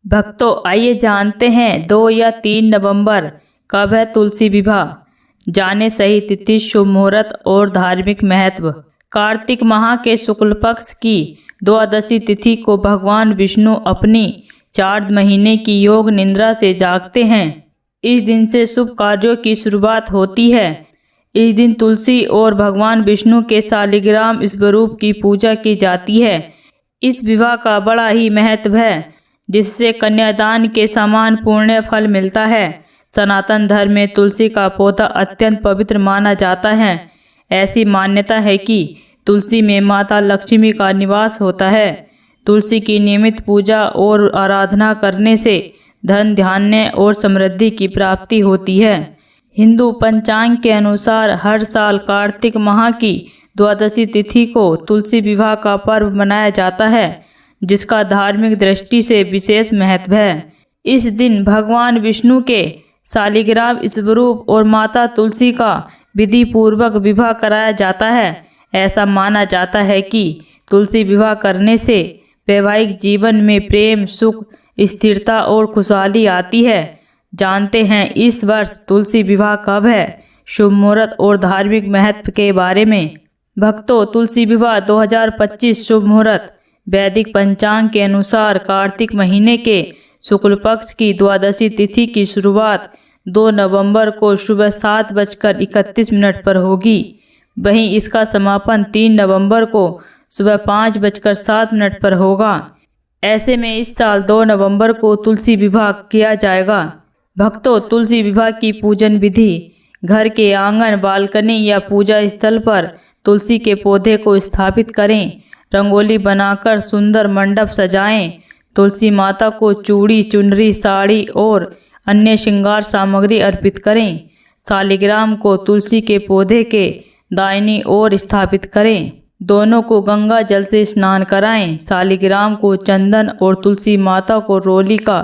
भक्तों, आइए जानते हैं 2 या 3 नवंबर कब है तुलसी विवाह। जाने सही तिथि, शुभ मुहूर्त और धार्मिक महत्व। कार्तिक माह के शुक्ल पक्ष की द्वादशी तिथि को भगवान विष्णु अपनी 4 महीने की योग निद्रा से जागते हैं। इस दिन से शुभ कार्यों की शुरुआत होती है। इस दिन तुलसी और भगवान विष्णु के शालिग्राम स्वरूप की पूजा की जाती है। इस विवाह का बड़ा ही महत्व है, जिससे कन्यादान के समान पुण्य फल मिलता है। सनातन धर्म में तुलसी का पौधा अत्यंत पवित्र माना जाता है। ऐसी मान्यता है कि तुलसी में माता लक्ष्मी का निवास होता है। तुलसी की नियमित पूजा और आराधना करने से धन, धान्य और समृद्धि की प्राप्ति होती है। हिंदू पंचांग के अनुसार हर साल कार्तिक माह की द्वादशी तिथि को तुलसी विवाह का पर्व मनाया जाता है, जिसका धार्मिक दृष्टि से विशेष महत्व है। इस दिन भगवान विष्णु के शालिग्राम स्वरूप और माता तुलसी का विधि पूर्वक विवाह कराया जाता है। ऐसा माना जाता है कि तुलसी विवाह करने से वैवाहिक जीवन में प्रेम, सुख, स्थिरता और खुशहाली आती है। जानते हैं इस वर्ष तुलसी विवाह कब है, शुभ मुहूर्त और धार्मिक महत्व के बारे में। भक्तों, तुलसी विवाह 2025 शुभ मुहूर्त। वैदिक पंचांग के अनुसार कार्तिक महीने के शुक्ल पक्ष की द्वादशी तिथि की शुरुआत 2 नवंबर को सुबह 7:31 पर होगी। वहीं इसका समापन 3 नवंबर को सुबह 5:07 पर होगा। ऐसे में इस साल 2 नवंबर को तुलसी विवाह किया जाएगा। भक्तों, तुलसी विवाह की पूजन विधि। घर के आंगन, बालकनी या पूजा स्थल पर तुलसी के पौधे को स्थापित करें। रंगोली बनाकर सुंदर मंडप सजाएं। तुलसी माता को चूड़ी, चुनरी, साड़ी और अन्य श्रृंगार सामग्री अर्पित करें। शालिग्राम को तुलसी के पौधे के दाहिनी ओर स्थापित करें। दोनों को गंगा जल से स्नान कराएं। शालिग्राम को चंदन और तुलसी माता को रोली का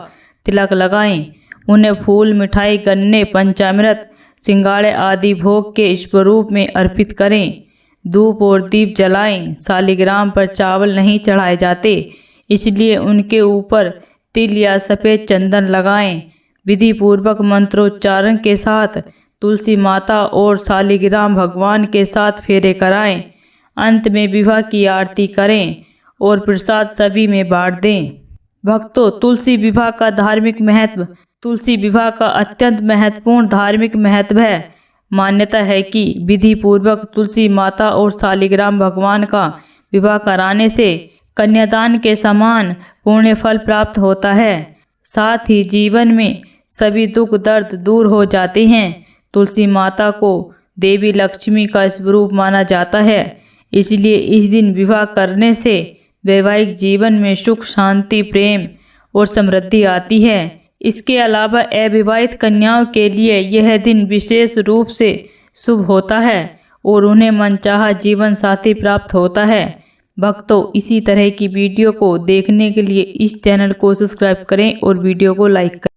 तिलक लगाएं। उन्हें फूल, मिठाई, गन्ने, पंचामृत, सिंगाड़े आदि भोग के स्वरूप में अर्पित करें। धूप और दीप जलाएं। शालिग्राम पर चावल नहीं चढ़ाए जाते, इसलिए उनके ऊपर तिल या सफ़ेद चंदन लगाएं। विधि पूर्वक मंत्रोच्चारण के साथ तुलसी माता और शालिग्राम भगवान के साथ फेरे कराएं। अंत में विवाह की आरती करें और प्रसाद सभी में बांट दें। भक्तों, तुलसी विवाह का धार्मिक महत्व। तुलसी विवाह का अत्यंत महत्वपूर्ण धार्मिक महत्व है। मान्यता है कि विधि पूर्वक तुलसी माता और शालिग्राम भगवान का विवाह कराने से कन्यादान के समान पुण्य फल प्राप्त होता है। साथ ही जीवन में सभी दुख दर्द दूर हो जाते हैं। तुलसी माता को देवी लक्ष्मी का स्वरूप माना जाता है, इसलिए इस दिन विवाह करने से वैवाहिक जीवन में सुख, शांति, प्रेम और समृद्धि आती है। इसके अलावा अविवाहित कन्याओं के लिए यह दिन विशेष रूप से शुभ होता है और उन्हें मनचाहा जीवन साथी प्राप्त होता है। भक्तों, इसी तरह की वीडियो को देखने के लिए इस चैनल को सब्सक्राइब करें और वीडियो को लाइक करें।